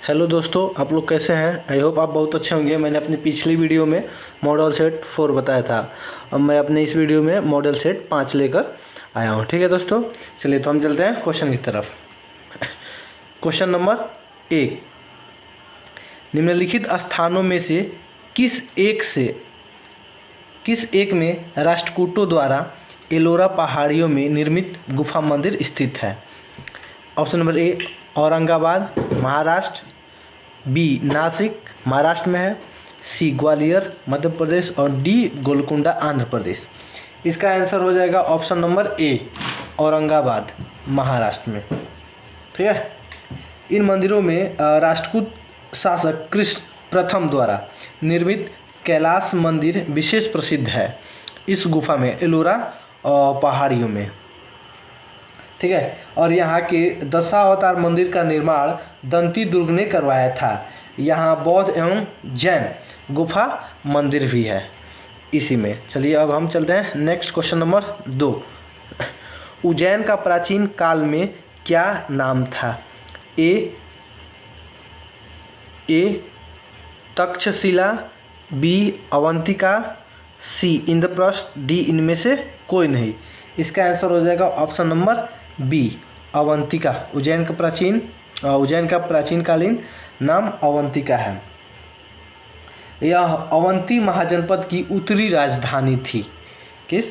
Hello दोस्तों, आप लोग कैसे हैं। आई होप आप बहुत अच्छे होंगे। मैंने अपनी पिछली वीडियो में मॉडल सेट 4 बताया था। अब मैं अपने इस वीडियो में मॉडल सेट 5 लेकर आया हूँ। ठीक है दोस्तों, चलिए तो हम चलते हैं क्वेश्चन की तरफ। क्वेश्चन नंबर 1, निम्नलिखित स्थानों में से किस एक में राष्ट्रकूटों द्वारा एलोरा पहाड़ियों में निर्मित गुफा मंदिर स्थित है। Option number A Aurangabad Maharashtra, B Nashik Maharashtra में है, सी ग्वालियर मध्य प्रदेश और डी गोलकुंडा आंध्र प्रदेश। इसका आंसर हो जाएगा option number A Aurangabad Maharashtra में। ठीक है, इन मंदिरों में राष्ट्रकूट शासक कृष्ण प्रथम द्वारा निर्मित कैलाश मंदिर विशेष प्रसिद्ध है इस गुफा में एलोरा पहाड़ियों में। ठीक है, और यहाँ के दशावतार मंदिर का निर्माण दंती दुर्ग ने करवाया था। यहाँ बौद्ध एवं जैन गुफा मंदिर भी है इसी में। चलिए अब हम चलते हैं नेक्स्ट क्वेश्चन नंबर 2। उज्जैन का प्राचीन काल में क्या नाम था। A Takshashila, B Avantika, C Indraprastha, D इनमें से कोई नहीं। इसका आंसर हो जाएगा option number B Avantika. Ujjain का प्राचीनकालीन नाम अवंतिका है। यह अवंती महाजनपद की उत्तरी राजधानी थी। किस?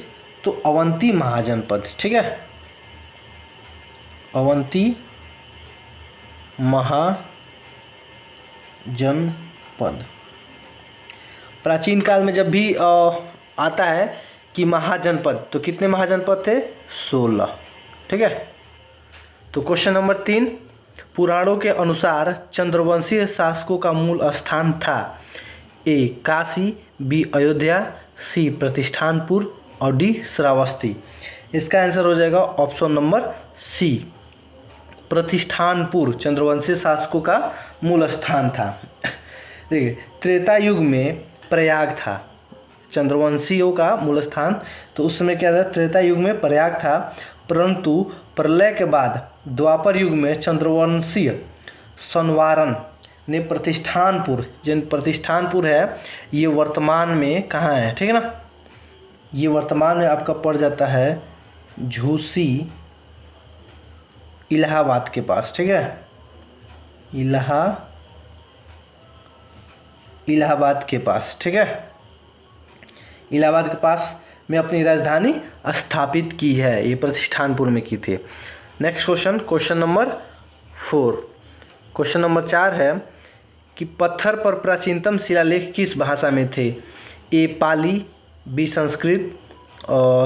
तो अवंती महाजनपद। ठीक है, अवंती महाजनपद। प्राचीन काल में जब भी आता है कि महाजनपद, तो कितने महाजनपद थे? 16। ठीक है, तो क्वेश्चन नंबर 3, पुराणों के अनुसार चंद्रवंशीय शासकों का मूल स्थान था। ए काशी, बी अयोध्या, सी प्रतिष्ठानपुर और डी श्रावस्ती। इसका आंसर हो जाएगा ऑप्शन नंबर सी प्रतिष्ठानपुर चंद्रवंशीय शासकों का मूल स्थान था। देखिए, त्रेता युग में प्रयाग था चंद्रवंशियों का मूल स्थान। तो उस समय क्या था? त्रेता युग में प्रयाग था, परंतु प्रलय के बाद द्वापर युग में चंद्रवंशीय संवारण ने प्रतिष्ठानपुर है, ये वर्तमान में कहाँ है? ठीक है ना, ये वर्तमान में आपका पड़ जाता है झूसी इलाहाबाद के पास। ठीक है, इलाहाबाद के पास। ठीक है, इलाहाबाद के पास में अपनी राजधानी स्थापित की है। ये प्रतिष्ठानपुर में की थी। Next question number 4। Question number 4 है कि पत्थर पर प्राचीनतम शिलालेख किस भाषा में थे। ए पाली, बी संस्कृत,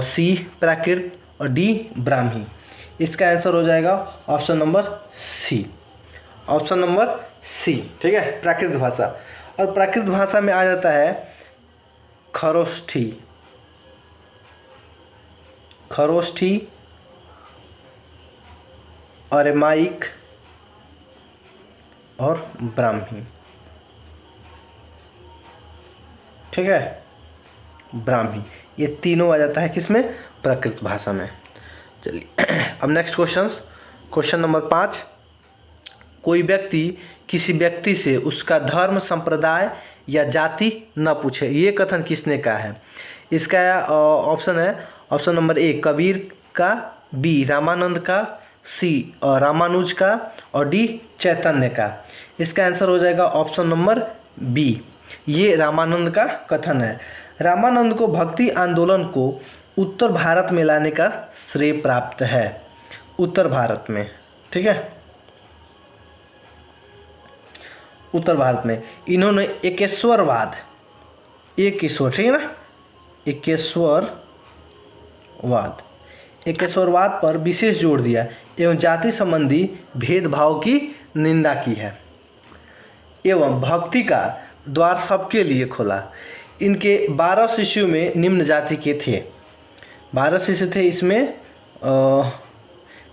सी प्राकृत और डी ब्राह्मी। इसका आंसर हो जाएगा ऑप्शन नंबर सी ठीक है, प्राकृत भाषा। और प्राकृत भाषा में आ जाता है खरोष्ठी, अरेमाइक और ब्राह्मी। ठीक है, ब्राह्मी, ये तीनों आ जाता है किसमें? प्राकृत भाषा में। चलिए अब नेक्स्ट क्वेश्चन नंबर 5। कोई व्यक्ति किसी व्यक्ति से उसका धर्म, संप्रदाय या जाति न पूछे, ये कथन किसने कहा है? इसका ऑप्शन है ऑप्शन नंबर ए कबीर का, बी रामानंद का, सी रामानुज का और डी चैतन्य का। इसका आंसर हो जाएगा ऑप्शन नंबर बी, ये रामानंद का कथन है। रामानंद को भक्ति आंदोलन को उत्तर भारत में लाने का श्रेय प्राप्त है, उत्तर भारत में। ठीक है, उत्तर भारत में इन्होंने एकेश्वरवाद ठीक है ना, एकेश्वरवाद पर विशेष जोर दिया एवं जाति संबंधी भेदभाव की निंदा की है एवं भक्ति का द्वार सबके लिए खोला। इनके 12 शिष्यों में निम्न जाति के थे। 12 शिष्य थे इसमें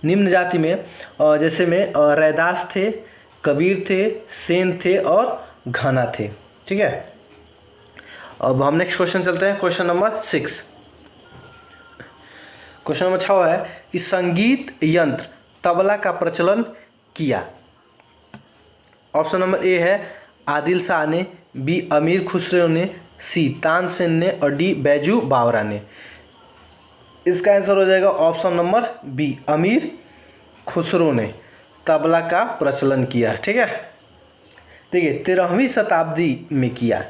निम्न जाति में, जैसे में रैदास थे, कबीर थे, सेन थे और घना थे। ठीक है, अब हम नेक्स्ट क्वेश्चन चलते हैं। Question number 6। क्वेश्चन नंबर 6 है कि संगीत यंत्र तबला का प्रचलन किया। ऑप्शन नंबर ए है आदिल शाह ने, बी अमीर खुसरो ने, सी तानसेन ने और डी बैजू बावरा ने। इसका आंसर हो जाएगा ऑप्शन नंबर बी, अमीर खुसरो ने तबला का प्रचलन किया। ठीक है, देखिए 13वीं शताब्दी में किया,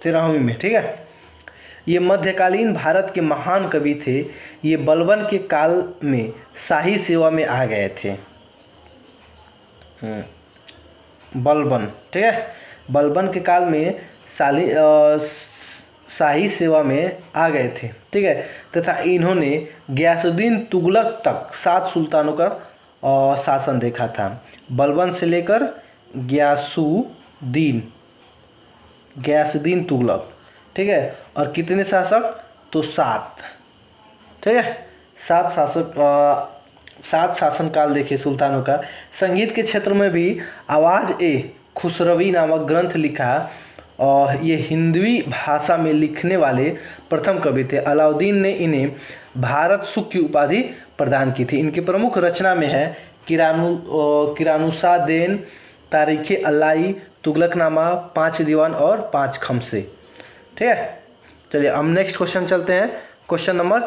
13वीं में। ठीक है, ये मध्यकालीन भारत के महान कवि थे। ये बलबन के काल में शाही सेवा में आ गए थे। बलबन, ठीक है, बलबन के काल में शाही सेवा में आ गए थे। ठीक है, तथा इन्होंने गयासुद्दीन तुगलक तक 7 सुल्तानों का शासन देखा था। बलबन से लेकर गयासुद्दीन तुगलक। ठीक है, और कितने शासक? तो 7। ठीक है, 7 शासनकाल देखे सुल्तानों का। संगीत के क्षेत्र में भी आवाज़ ए खुसरवी नामक ग्रंथ लिखा और ये हिंदवी भाषा में लिखने वाले प्रथम कवि थे। अलाउद्दीन ने इन्हें भारत सुख की उपाधि प्रदान की थी। इनकी प्रमुख रचना में है किरानुशादेन, तारीख़ अल्लाई, तुगलकनामा, 5 दीवान और 5 खमसे। ठीक है, चलिए हम नेक्स्ट क्वेश्चन चलते हैं। क्वेश्चन नंबर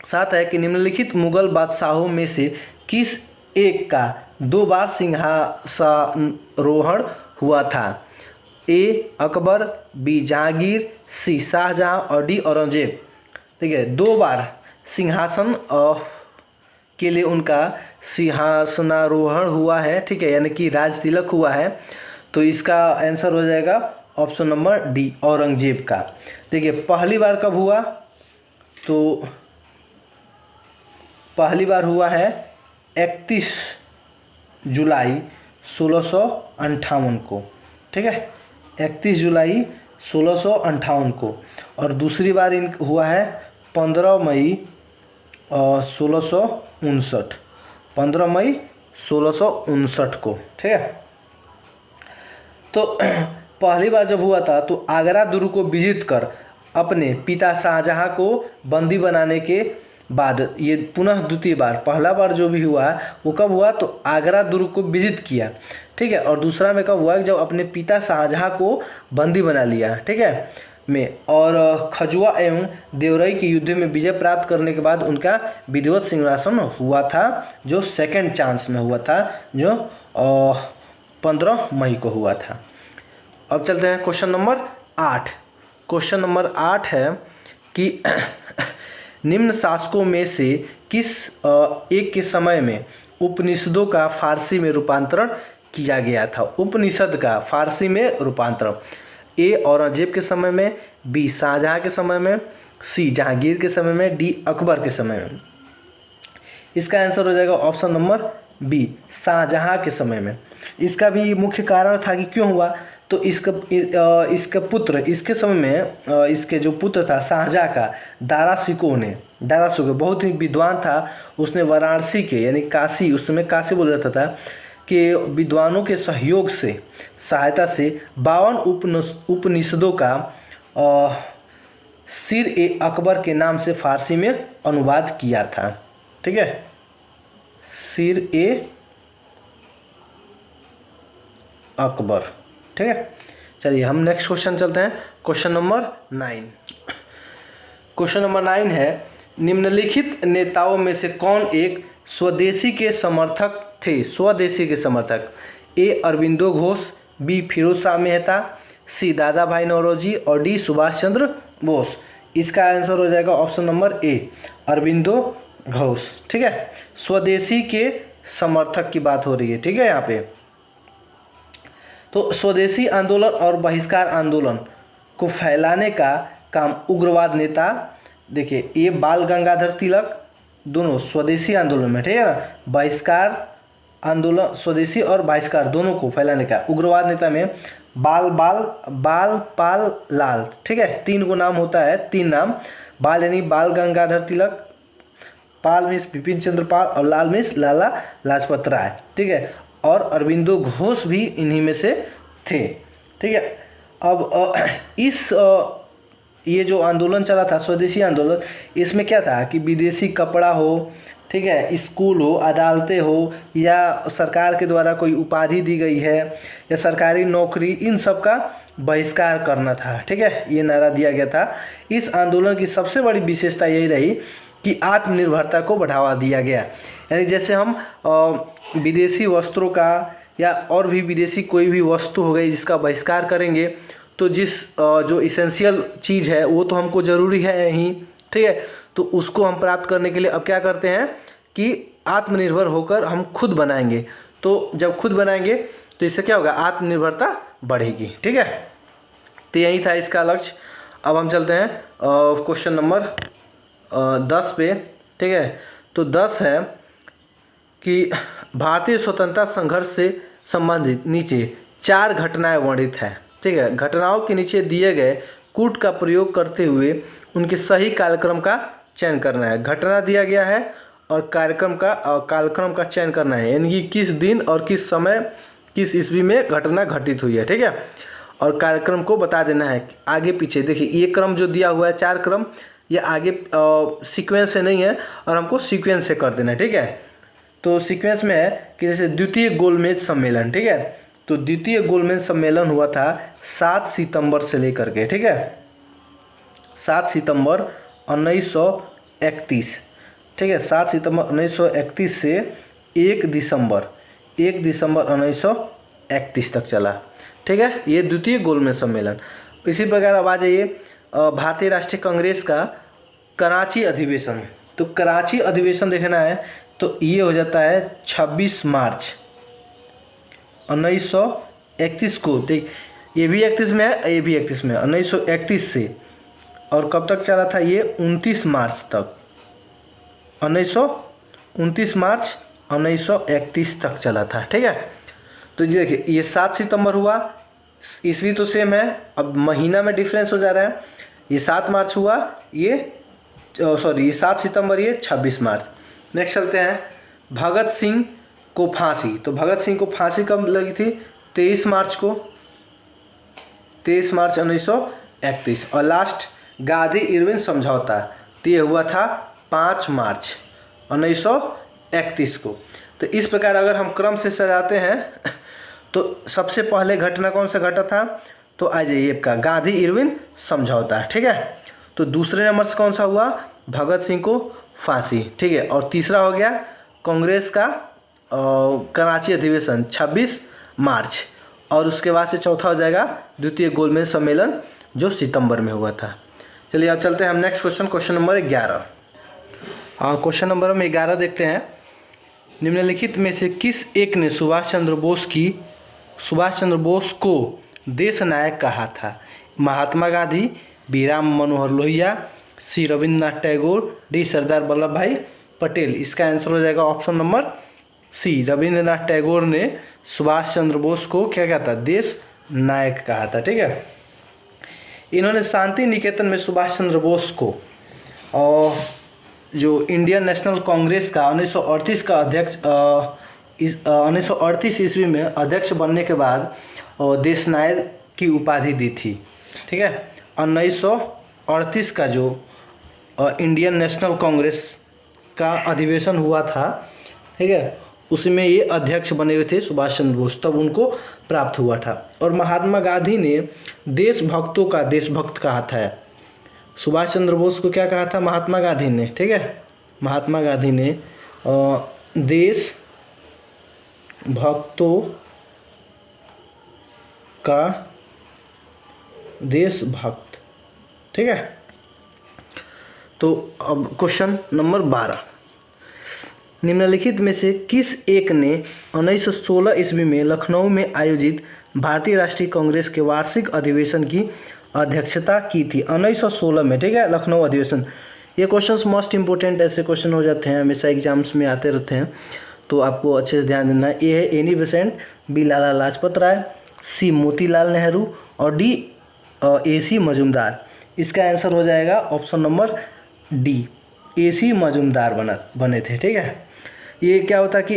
7 है कि निम्नलिखित मुगल बादशाहों में से किस एक का 2 बार सिंहासनारोहण हुआ था? ए अकबर, बी जहांगीर, सी शाहजहां और डी औरंगजेब। ठीक है, 2 बार सिंहासन के लिए उनका सिंहासनारोहण हुआ है। ठीक है, यानी कि राज तिलक हुआ है। तो इसका आंसर हो जाएगा ऑप्शन नंबर डी, औरंगजेब का। देखिए पहली बार कब हुआ? तो पहली बार हुआ है 31 जुलाई 1658 को। ठीक है, 31 जुलाई 1658 को। और दूसरी बार हुआ है 15 मई 1659, 15 मई 1659 को। ठीक है, तो पहली बार जब हुआ था तो आगरा दुर्ग को विजित कर अपने पिता शाहजहां को बंदी बनाने के बाद ये पुनः द्वितीय बार, पहला बार जो भी हुआ वो कब हुआ? तो आगरा दुर्ग को विजित किया। ठीक है, और दूसरा में कब हुआ? जब अपने पिता शाहजहां को बंदी बना लिया। ठीक है, में और खजुआ एवं देवरई के युद्ध में विजय प्राप्त करने के बाद उनका विधिवत सिंहासन हुआ था, जो सेकेंड चांस में हुआ था, जो 15 मई को हुआ था। अब चलते हैं क्वेश्चन नंबर 8। क्वेश्चन नंबर 8 है कि निम्न शासकों में से किस एक के समय में उपनिषदों का फारसी में रूपांतरण किया गया था? उपनिषद का फारसी में रूपांतरण। ए औरंगजेब के समय में, बी शाहजहां के समय में, सी जहांगीर के समय में, डी अकबर के समय में। इसका आंसर हो जाएगा ऑप्शन नंबर बी, शाहजहां के समय में। इसका भी मुख्य कारण था कि क्यों हुआ? तो इसका पुत्र, इसके समय में इसके जो पुत्र था शाहजहां का, दारा शिकोह बहुत ही विद्वान था। उसने वाराणसी के यानी काशी, उस समय काशी बोला जाता था, कि विद्वानों के सहयोग से, सहायता से 52 उपनिषदों का सिर ए अकबर के नाम से फारसी में अनुवाद किया था। ठीक है, सिर ए अकबर। ठीक है, चलिए हम नेक्स्ट क्वेश्चन चलते हैं। Question number 9। क्वेश्चन नंबर 9 है निम्नलिखित नेताओं में से कौन एक स्वदेशी के समर्थक थे? स्वदेशी के समर्थक। ए अरविंदो घोष, बी फिरोज शाह मेहता, सी दादा भाई नौरोजी और डी सुभाष चंद्र बोस। इसका आंसर हो जाएगा ऑप्शन नंबर ए, अरविंदो घोष। ठीक है, स्वदेशी के समर्थक की बात हो रही है। ठीक है, यहाँ पे तो स्वदेशी आंदोलन और बहिष्कार आंदोलन को फैलाने का काम उग्रवाद नेता, देखिए ये बाल गंगाधर तिलक, दोनों स्वदेशी आंदोलन में। ठीक है ना, बहिष्कार आंदोलन, स्वदेशी और बहिष्कार दोनों को फैलाने का उग्रवाद नेता में बाल पाल लाल। ठीक है, 3 को नाम होता है, 3 नाम। बाल यानी बाल गंगाधर तिलक, पाल मिस बिपिन चंद्र पाल और लाल मिस लाला लाजपत राय। ठीक है, और अरविंदो घोष भी इन्हीं में से थे। ठीक है, अब ये जो आंदोलन चला था स्वदेशी आंदोलन, इसमें क्या था कि विदेशी कपड़ा हो, ठीक है, स्कूल हो, अदालतें हो, या सरकार के द्वारा कोई उपाधि दी गई है या सरकारी नौकरी, इन सब का बहिष्कार करना था। ठीक है, ये नारा दिया गया था। इस आंदोलन की सबसे बड़ी विशेषता यही रही कि आत्मनिर्भरता को बढ़ावा दिया गया। यानी जैसे हम विदेशी वस्त्रों का या और भी विदेशी कोई भी वस्तु हो गई जिसका बहिष्कार करेंगे, तो जो इसेंशियल चीज़ है वो तो हमको ज़रूरी है ही, ठीक है, तो उसको हम प्राप्त करने के लिए अब क्या करते हैं कि आत्मनिर्भर होकर हम खुद बनाएंगे। तो जब खुद बनाएंगे तो इससे क्या होगा, आत्मनिर्भरता बढ़ेगी। ठीक है, तो यही था इसका लक्ष्य। अब हम चलते हैं क्वेश्चन नंबर 10 पे। ठीक है, तो 10 है कि भारतीय स्वतंत्रता संघर्ष से संबंधित नीचे 4 घटनाएं वर्णित हैं। ठीक है, घटनाओं के नीचे दिए गए कूट का प्रयोग करते हुए उनके सही कालक्रम का चयन करना है। घटना दिया गया है और कालक्रम का चयन करना है, यानी कि किस दिन और किस समय किस ईस्वी में घटना घटित हुई है। ठीक है, और कार्यक्रम को बता देना है आगे पीछे। देखिए ये क्रम जो दिया हुआ है 4 क्रम, ये आगे सीक्वेंस से नहीं है और हमको सीक्वेंस से कर देना है। ठीक है, तो सीक्वेंस में है कि जैसे द्वितीय गोलमेज सम्मेलन। ठीक है, तो द्वितीय गोलमेज सम्मेलन हुआ था 7 सितंबर से लेकर के, ठीक है, 7 सितंबर 1931। ठीक है, 7 सितंबर 1931 से 1 दिसंबर 1931 तक चला। ठीक है, ये द्वितीय गोलमेज सम्मेलन। इसी प्रकार अब आ जाइए भारतीय राष्ट्रीय कांग्रेस का कराची अधिवेशन। तो कराची अधिवेशन देखना है तो ये हो जाता है 26 मार्च 1931 को। देख ये भी 31 में है, ये भी 31 में है, 1931 से। और कब तक चला था ये, 29 मार्च तक, 29 मार्च 1931 तक चला था। ठीक है, तो ये देखिए ये 7 सितंबर हुआ, ईस्वी तो सेम है, अब महीना में डिफरेंस हो जा रहा है। ये 7 मार्च हुआ, ये 7 सितंबर, ये 26 मार्च। नेक्स्ट चलते हैं, भगत सिंह को फांसी। तो भगत सिंह को फांसी कब लगी थी, 23 मार्च को, 23 मार्च 1931। और लास्ट गांधी इरविन समझौता, तो ये हुआ था 5 मार्च 1931 को। तो इस प्रकार अगर हम क्रम से सजाते हैं तो सबसे पहले घटना कौन सा घटा था, तो आ जाइए आपका गांधी इरविन समझौता। ठीक है, तो दूसरे नंबर से कौन सा हुआ, भगत सिंह को फांसी। ठीक है, और तीसरा हो गया कांग्रेस का कराची अधिवेशन 26 मार्च। और उसके बाद से चौथा हो जाएगा द्वितीय गोलमेज सम्मेलन जो सितंबर में हुआ था। चलिए अब चलते हैं हम next question, question number 11। Question number हम 11 देखते हैं। निम्नलिखित में से किस एक ने सुभाष चंद्र बोस को देश नायक कहा था, Mahatma Gandhi, B Ram Manohar Lohia, C Rabindranath Tagore, D Sardar Vallabh Bhai Patel. इसका आंसर हो जाएगा option number C, Rabindranath Tagore ने सुभाष चंद्र बोस को क्या कहा था, देश नायक कहा था। ठीक है, इन्होंने शांति निकेतन में सुभाष चंद्र बोस को और जो इंडियन नेशनल कांग्रेस का 1938 का अध्यक्ष 1938 ईस्वी में अध्यक्ष बनने के बाद देश नायक की उपाधि दी थी। ठीक है, 1938 का जो इंडियन नेशनल कांग्रेस का अधिवेशन हुआ था, ठीक है, उसमें ये अध्यक्ष बने हुए थे सुभाष चंद्र बोस, तब उनको प्राप्त हुआ था। और महात्मा गांधी ने देशभक्तों का देशभक्त कहा था। सुभाष चंद्र बोस को क्या कहा था महात्मा गांधी ने, ठीक है, महात्मा गांधी ने देश भक्तों का देशभक्त। ठीक है, तो अब क्वेश्चन नंबर 12, निम्नलिखित में से किस एक ने 1916 ईस्वी में लखनऊ में आयोजित भारतीय राष्ट्रीय कांग्रेस के वार्षिक अधिवेशन की अध्यक्षता की थी 1916 में। ठीक है, लखनऊ अधिवेशन। ये क्वेश्चंस मोस्ट इंपोर्टेंट ऐसे क्वेश्चन हो जाते हैं, हमेशा एग्जाम्स में आते रहते हैं, तो आपको अच्छे से ध्यान देना है। ए है Annie Besant, B Lala Lajpat Rai, C Motilal Nehru और डी AC मजुमदार। इसका आंसर हो जाएगा option number D, AC Majumdar बने थे। ठीक है, ये क्या होता कि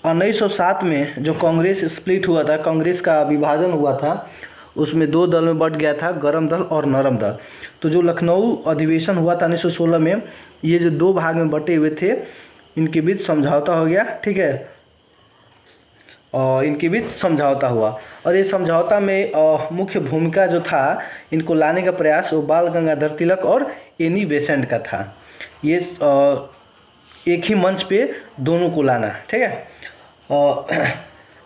1907 में जो कांग्रेस स्प्लिट हुआ था, कांग्रेस का विभाजन हुआ था, उसमें 2 दल में बट गया था, गर्म दल और नरम दल। तो जो लखनऊ अधिवेशन हुआ था 1916 में, ये जो 2 भाग में बटे हुए थे, इनके बीच समझौता हो गया, ठीक है, और इनके बीच समझौता हुआ। और ये समझौता में मुख्य भूमिका जो था इनको लाने का प्रयास वो बाल गंगाधर तिलक और एनी बेसेंट का था। ये एक ही मंच पे दोनों को लाना, ठीक है।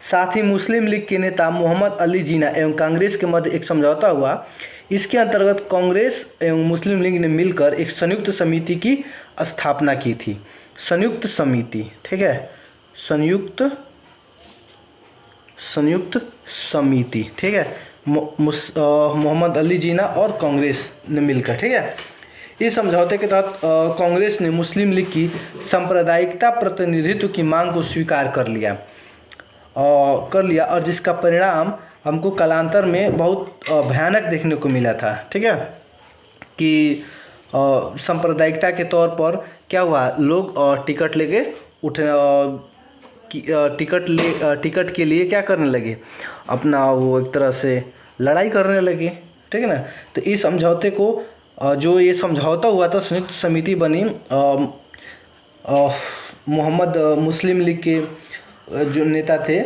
साथ ही मुस्लिम लीग के नेता मोहम्मद अली जिन्ना एवं कांग्रेस के मध्य एक समझौता हुआ। इसके अंतर्गत कांग्रेस एवं मुस्लिम लीग ने मिलकर एक संयुक्त समिति की स्थापना की थी। संयुक्त समिति, ठीक है, संयुक्त समिति, ठीक है, मोहम्मद अली जिन्ना और कांग्रेस ने मिलकर, ठीक है। इस समझौते के तहत कांग्रेस ने मुस्लिम लीग की सांप्रदायिकता प्रतिनिधित्व की मांग को स्वीकार कर लिया और जिसका परिणाम हमको कालांतर में बहुत भयानक देखने को मिला था, ठीक है, कि सांप्रदायिकता के तौर पर क्या हुआ, लोग टिकट लेके टिकट के लिए क्या करने लगे, अपना वो एक तरह से लड़ाई करने लगे, ठीक है ना। तो इस समझौते को जो ये समझौता हुआ था, संयुक्त समिति बनी मोहम्मद मुस्लिम लीग के जो नेता थे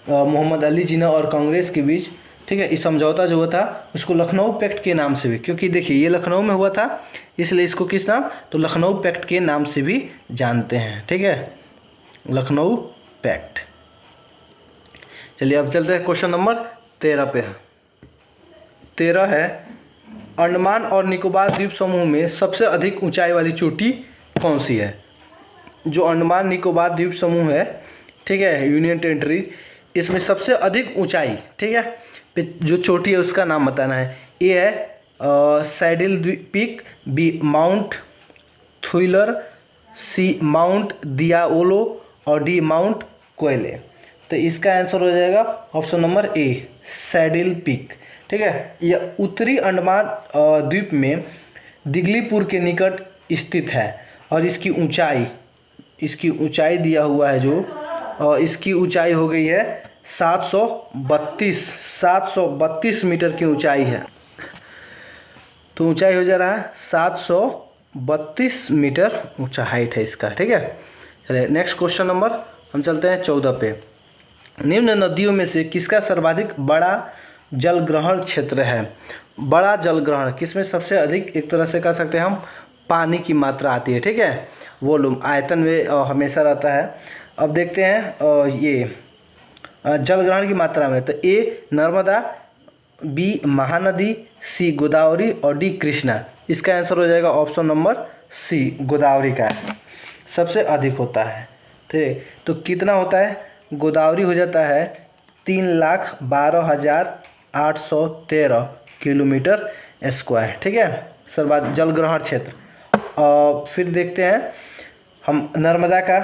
मोहम्मद अली जिन्ना और कांग्रेस के बीच, ठीक है। इस समझौता जो हुआ था उसको लखनऊ पैक्ट के नाम से भी, क्योंकि देखिए ये लखनऊ में हुआ था इसलिए इसको किस नाम, तो लखनऊ पैक्ट के नाम से भी जानते हैं, ठीक है, लखनऊ पैक्ट। चलिए अब चलते हैं क्वेश्चन नंबर 13 पे। 13 है, अंडमान और निकोबार द्वीप समूह में सबसे अधिक ऊंचाई वाली चोटी कौन सी है। जो अंडमान निकोबार द्वीप समूह है, ठीक है, यूनियन टेरिटरीज, इसमें सबसे अधिक ऊंचाई, ठीक है, जो चोटी है उसका नाम बताना है। ए है सैडिल पीक, बी माउंट थुइलर, सी माउंट दियाओलो और डी माउंट कोयले। तो इसका आंसर हो जाएगा ऑप्शन नंबर ए, सैडिल पीक, ठीक है। यह उत्तरी अंडमान द्वीप में दिगलीपुर के निकट स्थित है और इसकी ऊंचाई दिया हुआ है जो इसकी ऊंचाई हो गई है 732 मीटर की ऊंचाई है। तो ऊंचाई हो जा रहा है 732 मीटर ऊंचा हाइट है इसका, ठीक है। चलिए नेक्स्ट क्वेश्चन नंबर हम चलते हैं 14 पे। निम्न नदियों में से किसका सर्वाधिक बड़ा जलग्रहण क्षेत्र है। बड़ा जलग्रहण किसमें सबसे अधिक, एक तरह से कह सकते हैं हम, पानी की मात्रा आती है, ठीक है, वॉल्यूम आयतन में हमेशा रहता है। अब देखते हैं ये जलग्रहण की मात्रा में, तो ए नर्मदा, बी महानदी, सी गोदावरी और डी कृष्णा। इसका आंसर हो जाएगा ऑप्शन नंबर सी, गोदावरी का सबसे अधिक होता है, ठीक। तो कितना होता है, गोदावरी हो जाता है 3,12,813 किलोमीटर स्क्वायर, ठीक है, सर्वाधिक जलग्रहण क्षेत्र। फिर देखते हैं हम नर्मदा का,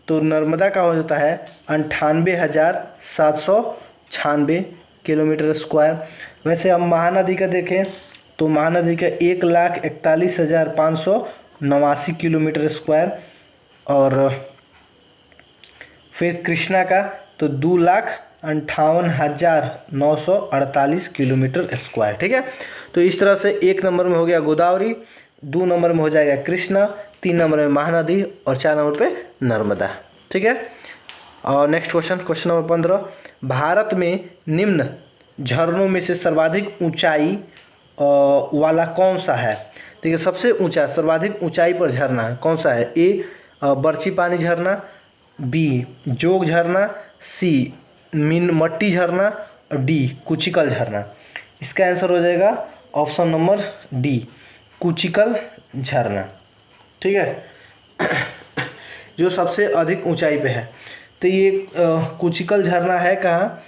तो नर्मदा का हो जाता है 98,796 किलोमीटर स्क्वायर। वैसे हम महानदी का देखें तो महानदी का 1,41,589 किलोमीटर स्क्वायर। और फिर कृष्णा का तो 2,58,948 किलोमीटर स्क्वायर, ठीक है। तो इस तरह से 1 नंबर में हो गया गोदावरी, 2 नंबर में हो जाएगा कृष्णा, 3 नंबर में महानदी और 4 नंबर पे नर्मदा, ठीक है। और नेक्स्ट क्वेश्चन नंबर 15, भारत में निम्न झरनों में से सर्वाधिक ऊंचाई वाला कौन सा है। देखिए सबसे ऊंचा सर्वाधिक ऊंचाई पर झरना कौन सा है। ए बर्ची पानी झरना, बी जोग झरना, सी मीनमट्टी झरना और डी कुचिकल झरना। इसका आंसर हो जाएगा ऑप्शन नंबर डी, कुचिकल झरना, ठीक है, जो सबसे अधिक ऊंचाई पे है। तो ये कुचिकल झरना है कहाँ,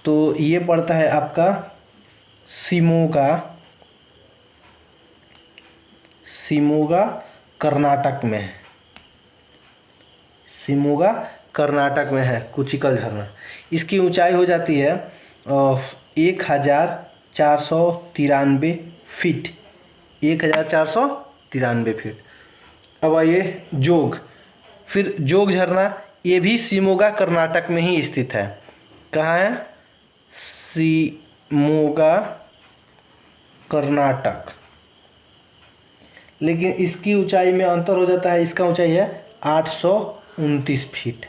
तो ये पड़ता है आपका शिमोगा कर्नाटक में, शिमोगा कर्नाटक में है कुचिकल झरना। इसकी ऊंचाई हो जाती है 1,493 फीट, 1,493 फीट। अब आइए जोग, फिर जोग झरना, ये भी शिमोगा कर्नाटक में ही स्थित है। कहाँ है, शिमोगा कर्नाटक। लेकिन इसकी ऊंचाई में अंतर हो जाता है, इसका ऊंचाई है 829 फीट।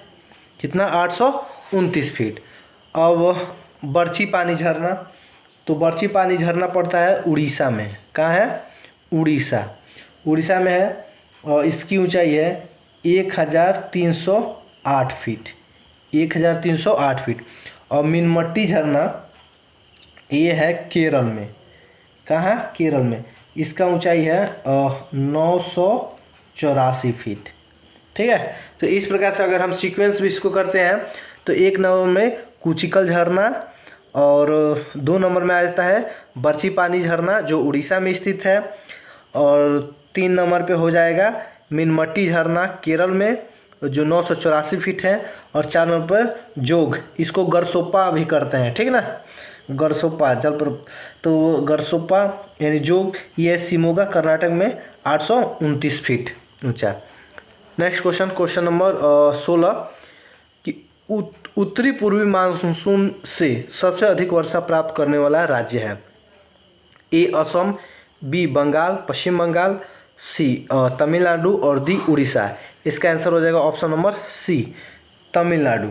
कितना? 829 फीट। अब बर्ची पानी झरना, तो बर्ची पानी झरना पड़ता है उड़ीसा में। कहाँ है? उड़ीसा। उड़ीसा में है और इसकी ऊंचाई है 1308 फीट। 1308 फीट। और मीनमट्टी झरना ये है केरल में। कहाँ? केरल में। इसका ऊंचाई है 984 फीट। ठीक है। तो इस प्रकार से अगर हम सीक्वेंस भी इसको करते हैं तो 1 नंबर में कुचिकल झरना, और 2 नंबर में आ जाता है बर्ची पानी झरना जो उड़ीसा में स्थित है, और 3 नंबर पे हो जाएगा मीनमट्टी झरना केरल में जो 984 फीट है, और 4 नंबर पर जोग, इसको गरसोप्पा भी करते हैं। ठीक है ना, गरसोप्पा जल पर, तो गरसोप्पा यानी जोग, ये शिमोगा कर्नाटक में 829 फीट ऊंचा। नेक्स्ट क्वेश्चन, क्वेश्चन नंबर 16 कि उत्तरी पूर्वी मानसून से सबसे अधिक वर्षा प्राप्त करने वाला राज्य है। A Assam, B Bengal, Paschim Bengal, C Tamil Nadu और डी उड़ीसा। इसका आंसर हो जाएगा option number C, Tamil Nadu.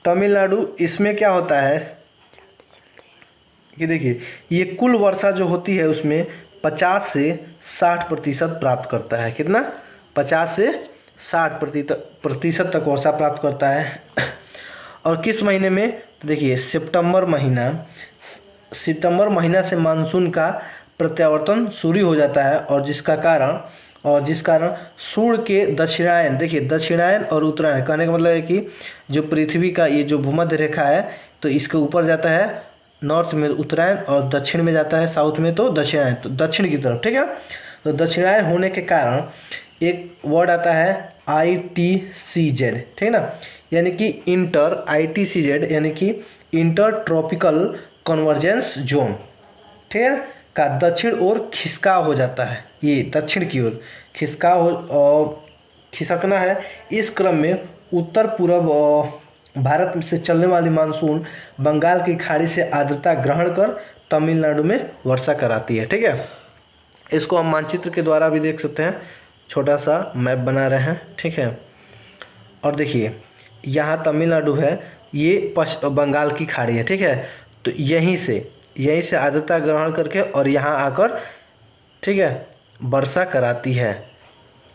Tamil Nadu, इसमें क्या होता है कि देखिए ये कुल वर्षा जो होती है उसमें 50 से 60% प्राप्त करता है। कितना? 50 से 60% तक वर्षा प्राप्त करता है। और किस महीने में? तो देखिए सितंबर महीना से मानसून का प्रत्यावर्तन शुरू हो जाता है, और जिस कारण सूर्य के दक्षिणायन, देखिए दक्षिणायन और उत्तरायण, कहने का मतलब है कि जो पृथ्वी का ये जो भूमध्य रेखा है तो इसके ऊपर जाता है नॉर्थ में उत्तरायण, और दक्षिण में जाता है साउथ में तो दक्षिणायन, तो दक्षिण की तरफ। ठीक है। तो दक्षिणायन होने के कारण एक वर्ड आता है ITCZ। ठीक है ना, यानी कि ITCZ यानी कि इंटर ट्रॉपिकल कन्वर्जेंस जोन। ठीक है, का दक्षिण ओर खिसकाव हो जाता है, ये दक्षिण की ओर खिसकाव और खिसकना है। इस क्रम में उत्तर पूर्व भारत से चलने वाली मानसून बंगाल की खाड़ी से आर्द्रता ग्रहण कर तमिलनाडु में वर्षा कराती है। ठीक है, इसको हम मानचित्र के द्वारा भी देख सकते हैं, छोटा सा मैप बना रहे हैं। ठीक है, और देखिए यहाँ तमिलनाडु है, ये बंगाल की खाड़ी है। ठीक है, तो यहीं से आर्द्रता ग्रहण करके और यहाँ आकर, ठीक है, वर्षा कराती है।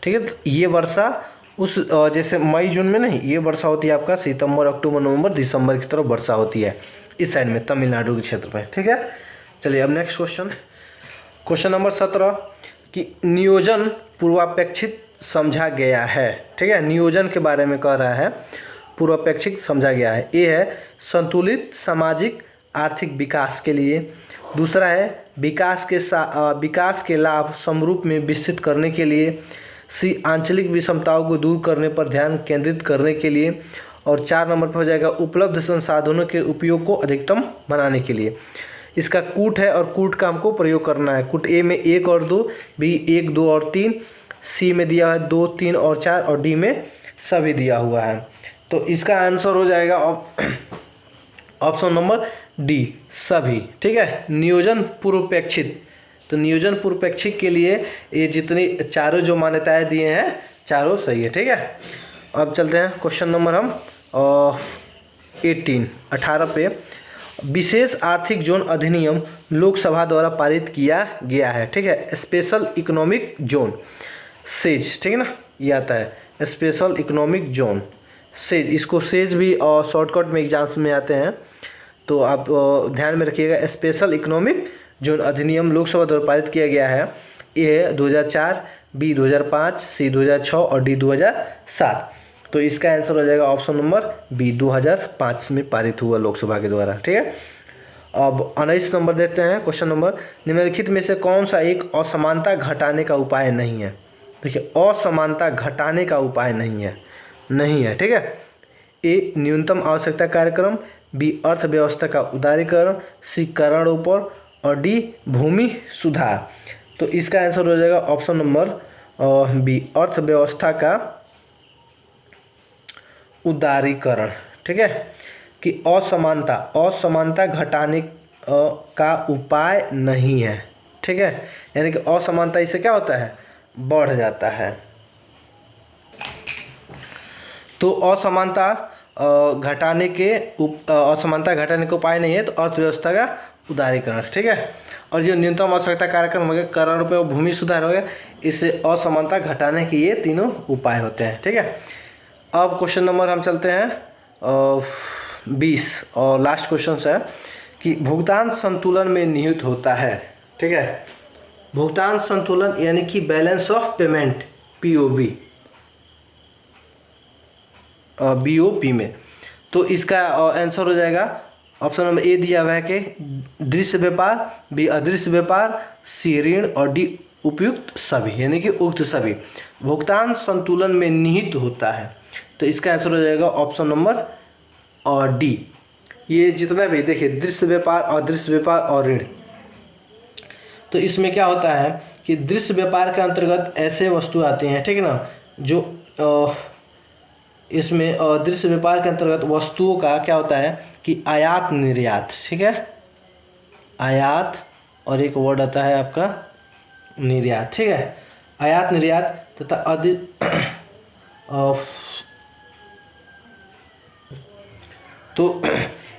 ठीक है, तो ये वर्षा उस जैसे मई जून में नहीं, ये वर्षा होती है आपका सितंबर, अक्टूबर, नवंबर, दिसंबर की तरफ वर्षा होती है इस साइड में, तमिलनाडु के क्षेत्र में। ठीक है, चलिए अब नेक्स्ट क्वेश्चन, क्वेश्चन नंबर 17 कि नियोजन पूर्वापेक्षित समझा गया है। ठीक है, नियोजन के बारे में कह रहा है, पूर्वापेक्षित समझा गया है। ये है संतुलित सामाजिक आर्थिक विकास के लिए। दूसरा है विकास के लाभ समरूप में विस्तृत करने के लिए। सी आंचलिक विषमताओं को दूर करने पर ध्यान केंद्रित करने के लिए। और 4 नंबर पर हो जाएगा उपलब्ध संसाधनों के उपयोग को अधिकतम बनाने के लिए। इसका कूट है और कूट का हमको प्रयोग करना है। कूट ए में 1 और 2, बी 1, 2 और 3, सी में दिया है 2, 3 और 4, और डी में सभी दिया हुआ है। तो इसका आंसर हो जाएगा ऑप्शन नंबर डी, सभी। ठीक है, नियोजन पूर्वपेक्षित, तो नियोजन पूर्वपेक्षित के लिए ये जितनी चारों जो मान्यताएं दिए हैं चारों सही है। ठीक है, अब चलते हैं क्वेश्चन नंबर हम 18 पे। विशेष आर्थिक जोन अधिनियम लोकसभा द्वारा पारित किया गया है। ठीक है, स्पेशल इकोनॉमिक जोन सेज, ठीक है ना, ये आता है स्पेशल इकोनॉमिक जोन सेज। इसको सेज भी शॉर्टकट में एग्जाम्स में आते हैं, तो आप ध्यान में रखिएगा। स्पेशल इकोनॉमिक जोन अधिनियम लोकसभा द्वारा पारित किया गया है। ए 2004, बी 2005, सी 2006 और डी 2007। तो इसका आंसर हो जाएगा ऑप्शन नंबर बी, 2005 में पारित हुआ लोकसभा के द्वारा। ठीक है, अब 19 नंबर देखते हैं क्वेश्चन नंबर। निम्नलिखित में से कौन सा एक असमानता घटाने का उपाय नहीं है? देखिए असमानता घटाने का उपाय नहीं है। ठीक है, ए न्यूनतम आवश्यकता कार्यक्रम, बी अर्थव्यवस्था का उदारीकरण, सी करारोपण और डी भूमि सुधार। तो इसका आंसर हो जाएगा ऑप्शन नंबर बी, अर्थव्यवस्था का उदारीकरण। ठीक है, कि असमानता घटाने का उपाय नहीं है। ठीक है, यानी कि असमानता इससे क्या होता है, बढ़ जाता है। तो असमानता घटाने के उपाय नहीं है, तो अर्थव्यवस्था का उदारीकरण। ठीक है, और जो न्यूनतम आवश्यकता कार्यक्रम हो गया, करोड़ रुपये भूमि सुधार हो गया, इससे असमानता घटाने के ये तीनों उपाय होते हैं। ठीक है, अब क्वेश्चन नंबर हम चलते हैं 20 और लास्ट क्वेश्चन है कि भुगतान संतुलन में निहित होता है। ठीक है, भुगतान संतुलन यानी कि balance of payment POB BOP में। तो इसका आंसर हो जाएगा ऑप्शन नंबर ए दिया हुआ है कि दृश्य व्यापार, बी अदृश्य व्यापार, सी ऋण और डी उपयुक्त सभी, यानी कि उक्त सभी भुगतान संतुलन में निहित होता है। तो इसका आंसर हो जाएगा ऑप्शन नंबर और डी। ये जितना भी देखिए दृश्य व्यापार, अदृश्य व्यापार और ऋण, तो इसमें क्या होता है कि दृश्य व्यापार के अंतर्गत ऐसे वस्तु आती हैं, ठीक है ना, जो इसमें दृश्य व्यापार के अंतर्गत वस्तुओं का क्या होता है कि आयात निर्यात। ठीक है, आयात और एक वर्ड आता है आपका निर्यात। ठीक है, आयात निर्यात तथा तो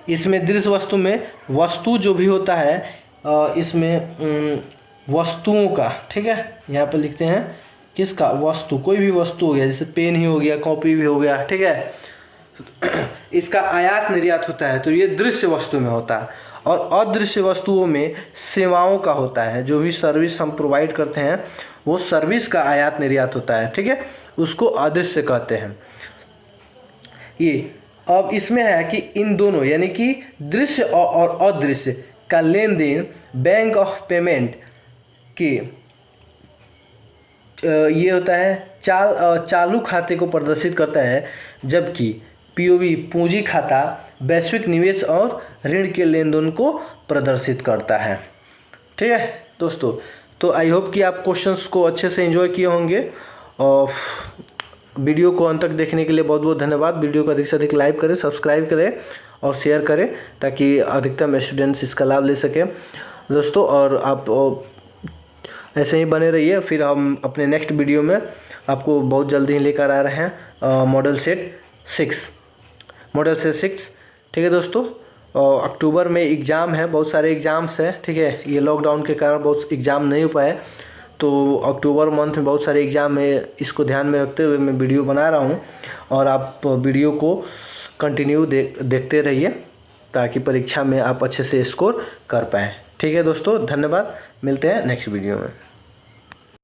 इसमें दृश्य वस्तु में वस्तु जो भी होता है, इसमें वस्तुओं का, ठीक है, यहाँ पे लिखते हैं किसका, वस्तु, कोई भी वस्तु हो गया, जैसे पेन ही हो गया, कॉपी भी हो गया। ठीक है, इसका आयात निर्यात होता है, तो ये दृश्य वस्तु में होता है। और अदृश्य वस्तुओं में सेवाओं का होता है, जो भी सर्विस हम प्रोवाइड करते हैं वो सर्विस का आयात निर्यात होता है। ठीक है, उसको अदृश्य कहते हैं। ये अब इसमें है कि इन दोनों यानी कि दृश्य और अदृश्य का लेन देन बैंक ऑफ पेमेंट के ये होता है चालू खाते को प्रदर्शित करता है, जबकि POB पूंजी खाता वैश्विक निवेश और ऋण के लेन देन को प्रदर्शित करता है। ठीक है दोस्तों, तो आई होप कि आप क्वेश्चंस को अच्छे से एंजॉय किए होंगे। और वीडियो को अंत तक देखने के लिए बहुत बहुत धन्यवाद। वीडियो को अधिक से अधिक लाइक करें, सब्सक्राइब करें और शेयर करें, ताकि अधिकतम स्टूडेंट्स इसका लाभ ले सकें दोस्तों। और आप ऐसे ही बने रहिए, फिर हम अपने नेक्स्ट वीडियो में आपको बहुत जल्दी ही लेकर आ रहे हैं मॉडल सेट 6। ठीक है दोस्तों, अक्टूबर में एग्ज़ाम है, बहुत सारे एग्ज़ाम्स हैं। ठीक है, ये लॉकडाउन के कारण बहुत एग्ज़ाम नहीं हो पाए, तो अक्टूबर मंथ में बहुत सारे एग्ज़ाम है, इसको ध्यान में रखते हुए मैं वीडियो बना रहा हूँ। और आप वीडियो को कंटिन्यू देखते रहिए, ताकि परीक्षा में आप अच्छे से स्कोर कर पाएँ। ठीक है दोस्तों, धन्यवाद, मिलते हैं नेक्स्ट वीडियो में।